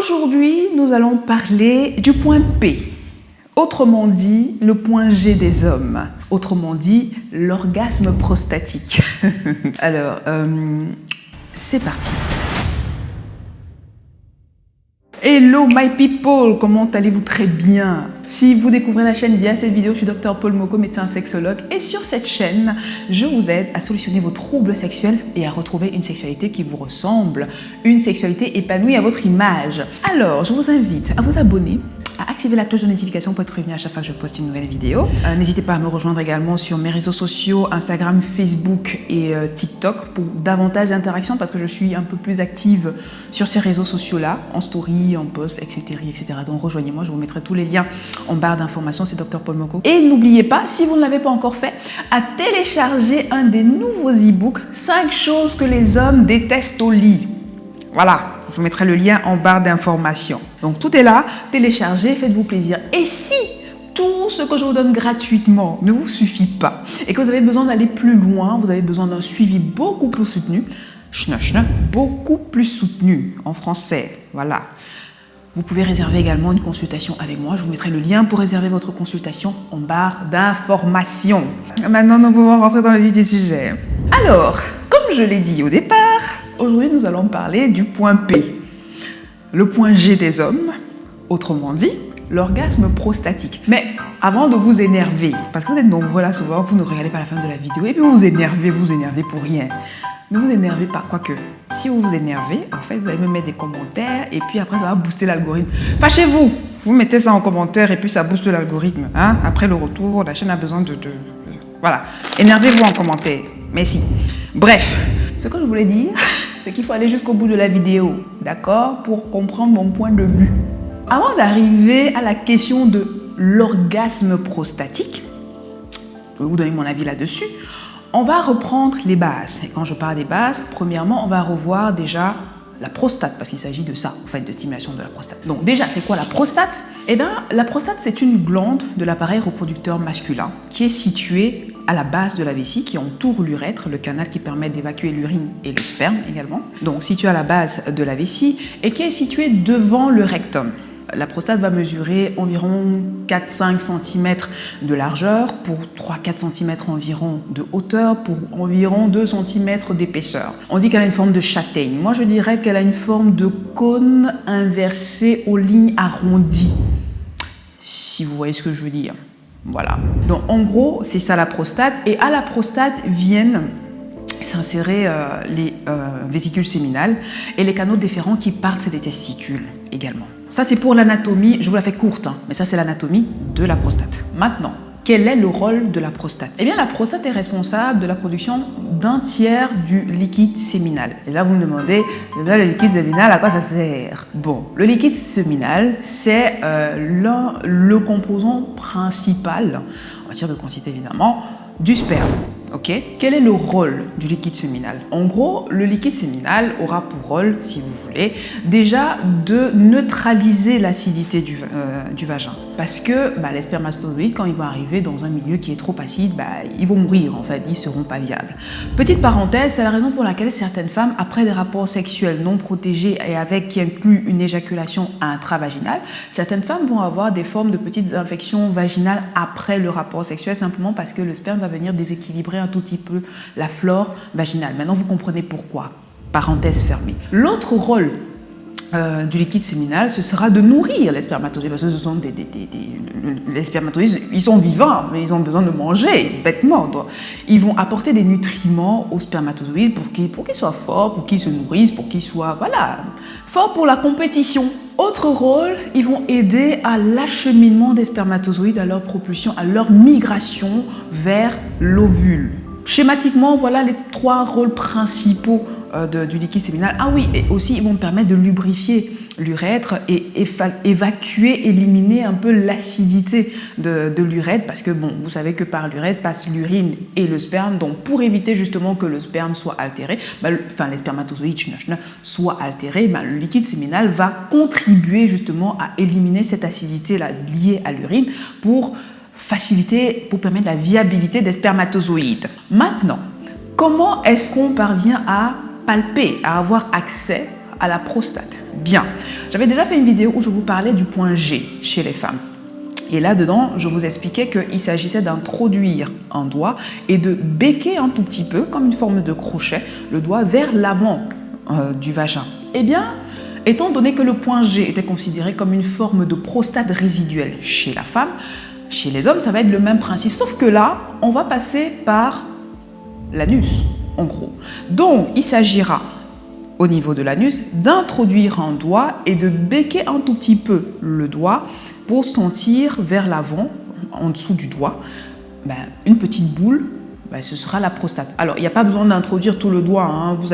Aujourd'hui, nous allons parler du point P, autrement dit, le point G des hommes, autrement dit, l'orgasme prostatique. Alors, c'est parti. Hello my people, comment allez-vous? Très bien. Si vous découvrez la chaîne via cette vidéo, je suis Dr Paul Moko, médecin sexologue, et sur cette chaîne, je vous aide à solutionner vos troubles sexuels et à retrouver une sexualité qui vous ressemble, une sexualité épanouie à votre image. Alors, je vous invite à vous abonner, à activer la cloche de notification pour être prévenu à chaque fois que je poste une nouvelle vidéo. N'hésitez pas à me rejoindre également sur mes réseaux sociaux, Instagram, Facebook et TikTok pour davantage d'interactions parce que je suis un peu plus active sur ces réseaux sociaux-là, en story, en post, etc., etc. Donc rejoignez-moi, je vous mettrai tous les liens en barre d'informations, c'est Dr Paul Moko. Et n'oubliez pas, si vous ne l'avez pas encore fait, à télécharger un des nouveaux e-books, 5 choses que les hommes détestent au lit. Voilà. Je vous mettrai le lien en barre d'informations. Donc tout est là, téléchargez, faites-vous plaisir. Et si tout ce que je vous donne gratuitement ne vous suffit pas et que vous avez besoin d'aller plus loin, vous avez besoin d'un suivi beaucoup plus soutenu, beaucoup plus soutenu en français, voilà. Vous pouvez réserver également une consultation avec moi. Je vous mettrai le lien pour réserver votre consultation en barre d'informations. Maintenant, nous pouvons rentrer dans le vif du sujet. Alors, comme je l'ai dit au départ, aujourd'hui, nous allons parler du point P, le point G des hommes, autrement dit, l'orgasme prostatique. Mais avant de vous énerver, parce que vous êtes nombreux là souvent, vous ne regardez pas la fin de la vidéo et puis vous vous énervez pour rien. Ne vous énervez pas, quoique, si vous vous énervez, en fait, vous allez me mettre des commentaires et puis après, ça va booster l'algorithme. Fâchez-vous, vous mettez ça en commentaire et puis ça booste l'algorithme. Hein? Après le retour, la chaîne a besoin de... Voilà, énervez-vous en commentaire. Merci. Bref, ce que je voulais dire, c'est qu'il faut aller jusqu'au bout de la vidéo, d'accord, pour comprendre mon point de vue. Avant d'arriver à la question de l'orgasme prostatique, je vais vous donner mon avis là-dessus, on va reprendre les bases. Et quand je parle des bases, premièrement, on va revoir déjà la prostate, parce qu'il s'agit de ça, en fait, de stimulation de la prostate. Donc déjà, c'est quoi la prostate? Eh bien, la prostate, c'est une glande de l'appareil reproducteur masculin qui est située à la base de la vessie, qui entoure l'urètre, le canal qui permet d'évacuer l'urine et le sperme également. Donc, située à la base de la vessie et qui est située devant le rectum. La prostate va mesurer environ 4-5 cm de largeur pour 3-4 cm environ de hauteur pour environ 2 cm d'épaisseur. On dit qu'elle a une forme de châtaigne. Moi, je dirais qu'elle a une forme de cône inversé aux lignes arrondies. Si vous voyez ce que je veux dire. Voilà. Donc, en gros, c'est ça la prostate. Et à la prostate viennent s'insérer les vésicules séminales et les canaux déférents qui partent des testicules également. Ça, c'est pour l'anatomie, je vous la fais courte, mais ça, c'est l'anatomie de la prostate. Maintenant, quel est le rôle de la prostate? Eh bien, la prostate est responsable de la production d'un tiers du liquide séminal. Et là, vous me demandez, le liquide séminal, à quoi ça sert? Bon, le liquide séminal, c'est le composant principal, en matière de quantité évidemment, du sperme. Okay. Quel est le rôle du liquide séminal? En gros, le liquide séminal aura pour rôle, si vous voulez, déjà de neutraliser l'acidité du vagin. Parce que les spermatozoïdes, quand ils vont arriver dans un milieu qui est trop acide, ils vont mourir en fait, ils ne seront pas viables. Petite parenthèse, c'est la raison pour laquelle certaines femmes, après des rapports sexuels non protégés et avec qui inclut une éjaculation intravaginale, certaines femmes vont avoir des formes de petites infections vaginales après le rapport sexuel, simplement parce que le sperme va venir déséquilibrer un tout petit peu la flore vaginale. Maintenant, vous comprenez pourquoi. Parenthèse fermée. L'autre rôle du liquide séminal, ce sera de nourrir les spermatozoïdes, parce que ce sont les spermatozoïdes, ils sont vivants, mais ils ont besoin de manger, bêtement. Donc, ils vont apporter des nutriments aux spermatozoïdes pour qu'ils soient forts, pour qu'ils se nourrissent, pour qu'ils soient, forts pour la compétition. Autre rôle, ils vont aider à l'acheminement des spermatozoïdes, à leur propulsion, à leur migration vers l'ovule. Schématiquement, voilà les 3 rôles principaux du liquide séminal. Ah oui, et aussi ils vont permettre de lubrifier l'urètre et évacuer, éliminer un peu l'acidité de l'urètre, parce que bon, vous savez que par l'urètre passe l'urine et le sperme, donc pour éviter justement que le sperme soit altéré, les spermatozoïdes soient altérés, le liquide séminal va contribuer justement à éliminer cette acidité-là liée à l'urine pour permettre la viabilité des spermatozoïdes. Maintenant, comment est-ce qu'on parvient à palper, à avoir accès à la prostate. Bien, j'avais déjà fait une vidéo où je vous parlais du point G chez les femmes. Et là-dedans, je vous expliquais qu'il s'agissait d'introduire un doigt et de becquer un tout petit peu, comme une forme de crochet, le doigt vers l'avant du vagin. Eh bien, étant donné que le point G était considéré comme une forme de prostate résiduelle chez la femme, chez les hommes, ça va être le même principe. Sauf que là, on va passer par l'anus, en gros. Donc, il s'agira, au niveau de l'anus, d'introduire un doigt et de becquer un tout petit peu le doigt pour sentir vers l'avant, en dessous du doigt, une petite boule, ce sera la prostate. Alors, il n'y a pas besoin d'introduire tout le doigt, hein. Vous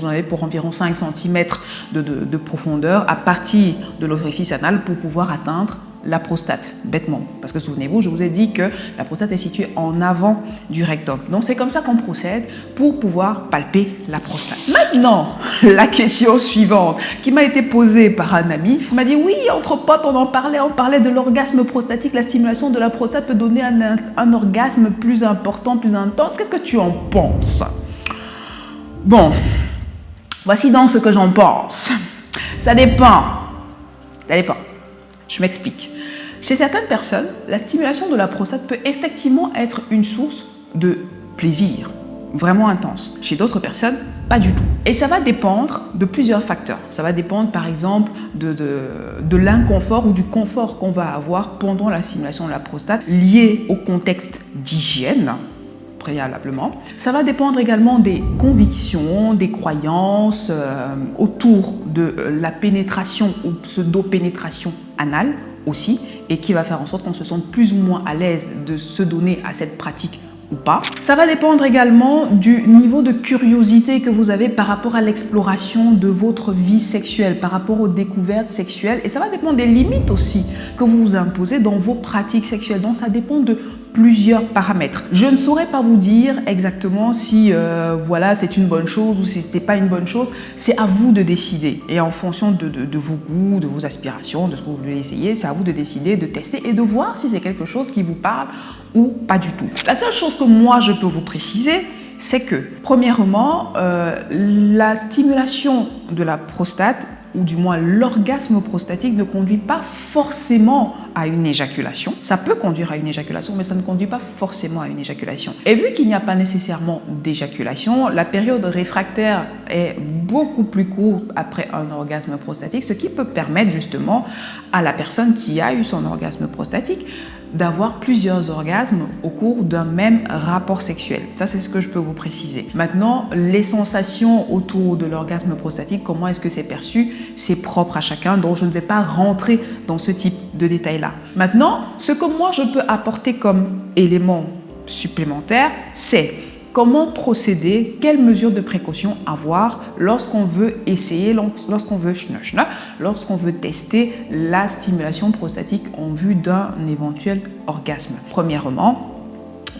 en avez pour environ 5 cm de profondeur à partir de l'orifice anal pour pouvoir atteindre la prostate, bêtement. Parce que souvenez-vous, je vous ai dit que la prostate est située en avant du rectum. Donc, c'est comme ça qu'on procède pour pouvoir palper la prostate. Maintenant, la question suivante qui m'a été posée par un ami, il m'a dit, oui, entre potes, on parlait de l'orgasme prostatique, la stimulation de la prostate peut donner un orgasme plus important, plus intense. Qu'est-ce que tu en penses? Bon, voici donc ce que j'en pense. Ça dépend. Ça dépend. Je m'explique. Chez certaines personnes, la stimulation de la prostate peut effectivement être une source de plaisir, vraiment intense. Chez d'autres personnes, pas du tout. Et ça va dépendre de plusieurs facteurs. Ça va dépendre par exemple de l'inconfort ou du confort qu'on va avoir pendant la stimulation de la prostate lié au contexte d'hygiène, préalablement. Ça va dépendre également des convictions, des croyances autour de la pénétration ou pseudo-pénétration anale aussi, et qui va faire en sorte qu'on se sente plus ou moins à l'aise de se donner à cette pratique ou pas. Ça va dépendre également du niveau de curiosité que vous avez par rapport à l'exploration de votre vie sexuelle, par rapport aux découvertes sexuelles, et ça va dépendre des limites aussi que vous vous imposez dans vos pratiques sexuelles. Donc ça dépend de plusieurs paramètres. Je ne saurais pas vous dire exactement si voilà, c'est une bonne chose ou si ce n'est pas une bonne chose. C'est à vous de décider. Et en fonction de vos goûts, de vos aspirations, de ce que vous voulez essayer, c'est à vous de décider, de tester et de voir si c'est quelque chose qui vous parle ou pas du tout. La seule chose que moi je peux vous préciser, c'est que, premièrement, la stimulation de la prostate, ou du moins l'orgasme prostatique, ne conduit pas forcément à une éjaculation. Ça peut conduire à une éjaculation, mais ça ne conduit pas forcément à une éjaculation. Et vu qu'il n'y a pas nécessairement d'éjaculation, la période réfractaire est beaucoup plus courte après un orgasme prostatique, ce qui peut permettre justement à la personne qui a eu son orgasme prostatique d'avoir plusieurs orgasmes au cours d'un même rapport sexuel. Ça, c'est ce que je peux vous préciser. Maintenant, les sensations autour de l'orgasme prostatique, comment est-ce que c'est perçu, c'est propre à chacun, donc je ne vais pas rentrer dans ce type de détails-là. Maintenant, ce que moi je peux apporter comme élément supplémentaire, c'est comment procéder, quelles mesures de précaution avoir lorsqu'on veut essayer, lorsqu'on veut tester la stimulation prostatique en vue d'un éventuel orgasme. Premièrement,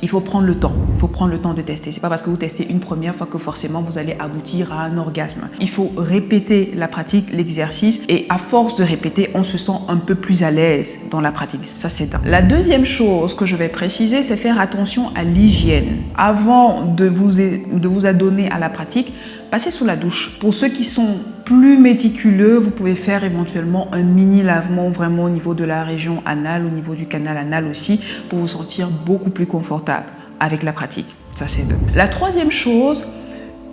il faut prendre le temps. Il faut prendre le temps de tester. Ce n'est pas parce que vous testez une première fois que forcément vous allez aboutir à un orgasme. Il faut répéter la pratique, l'exercice, et à force de répéter, on se sent un peu plus à l'aise dans la pratique. Ça, c'est un. La deuxième chose que je vais préciser, c'est faire attention à l'hygiène. Avant de vous adonner à la pratique, passez sous la douche. Pour ceux qui sont plus méticuleux, vous pouvez faire éventuellement un mini lavement vraiment au niveau de la région anale, au niveau du canal anal aussi, pour vous sentir beaucoup plus confortable avec la pratique. Ça, c'est deux. La troisième chose,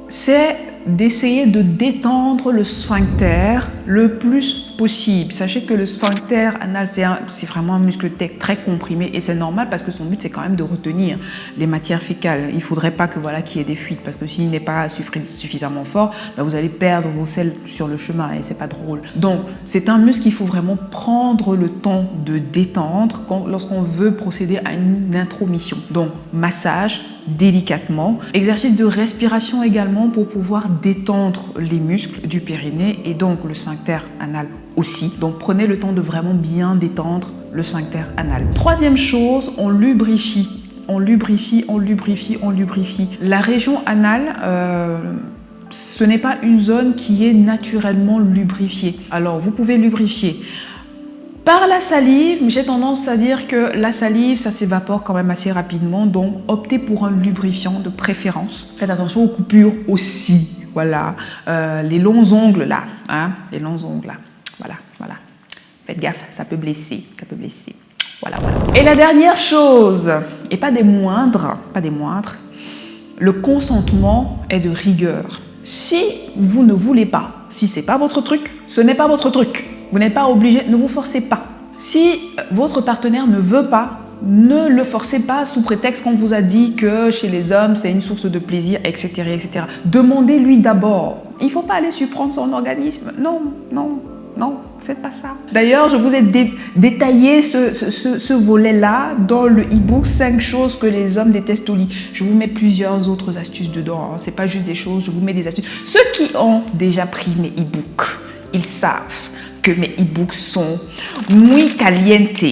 c'est d'essayer de détendre le sphincter le plus possible. Sachez que le sphincter anal, c'est vraiment un muscle très comprimé et c'est normal parce que son but, c'est quand même de retenir les matières fécales. Il ne faudrait pas que voilà, qu'il y ait des fuites parce que s'il n'est pas suffisamment fort, vous allez perdre vos selles sur le chemin et c'est pas drôle. Donc, c'est un muscle qu'il faut vraiment prendre le temps de détendre lorsqu'on veut procéder à une intromission. Donc, massage, délicatement. Exercice de respiration également pour pouvoir détendre les muscles du périnée et donc le sphincter anal aussi. Donc prenez le temps de vraiment bien détendre le sphincter anal. Troisième chose, on lubrifie. On lubrifie. La région anale, ce n'est pas une zone qui est naturellement lubrifiée. Alors vous pouvez lubrifier par la salive, mais j'ai tendance à dire que la salive, ça s'évapore quand même assez rapidement, donc optez pour un lubrifiant de préférence. Faites attention aux coupures aussi, voilà. Les longs ongles là, hein, les longs ongles là. Voilà, voilà. Faites gaffe, ça peut blesser, ça peut blesser. Voilà, voilà. Et la dernière chose, et pas des moindres, le consentement est de rigueur. Si vous ne voulez pas, si c'est pas votre truc, ce n'est pas votre truc. Vous n'êtes pas obligé, ne vous forcez pas. Si votre partenaire ne veut pas, ne le forcez pas sous prétexte qu'on vous a dit que chez les hommes, c'est une source de plaisir, etc., etc. Demandez-lui d'abord. Il ne faut pas aller surprendre son organisme. Non, non, non, faites pas ça. D'ailleurs, je vous ai détaillé ce volet-là dans le e-book 5 choses que les hommes détestent au lit. Je vous mets plusieurs autres astuces dedans. C'est pas juste des choses, je vous mets des astuces. Ceux qui ont déjà pris mes e-books, ils savent que mes e-books sont muy caliente.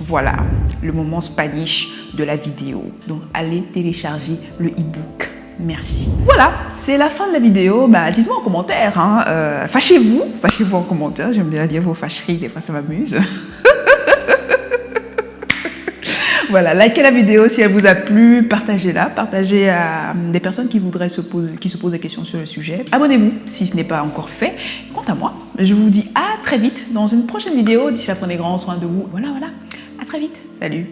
Voilà, le moment Spanish de la vidéo. Donc, allez télécharger le e-book. Merci. Voilà, c'est la fin de la vidéo. Bah, dites-moi en commentaire. Hein. Fâchez-vous en commentaire. J'aime bien lire vos fâcheries, des fois ça m'amuse. Voilà, likez la vidéo si elle vous a plu, partagez-la, partagez à des personnes qui se posent des questions sur le sujet. Abonnez-vous si ce n'est pas encore fait. Quant à moi, je vous dis à très vite dans une prochaine vidéo. D'ici là, prenez grand soin de vous. Voilà, voilà. À très vite. Salut.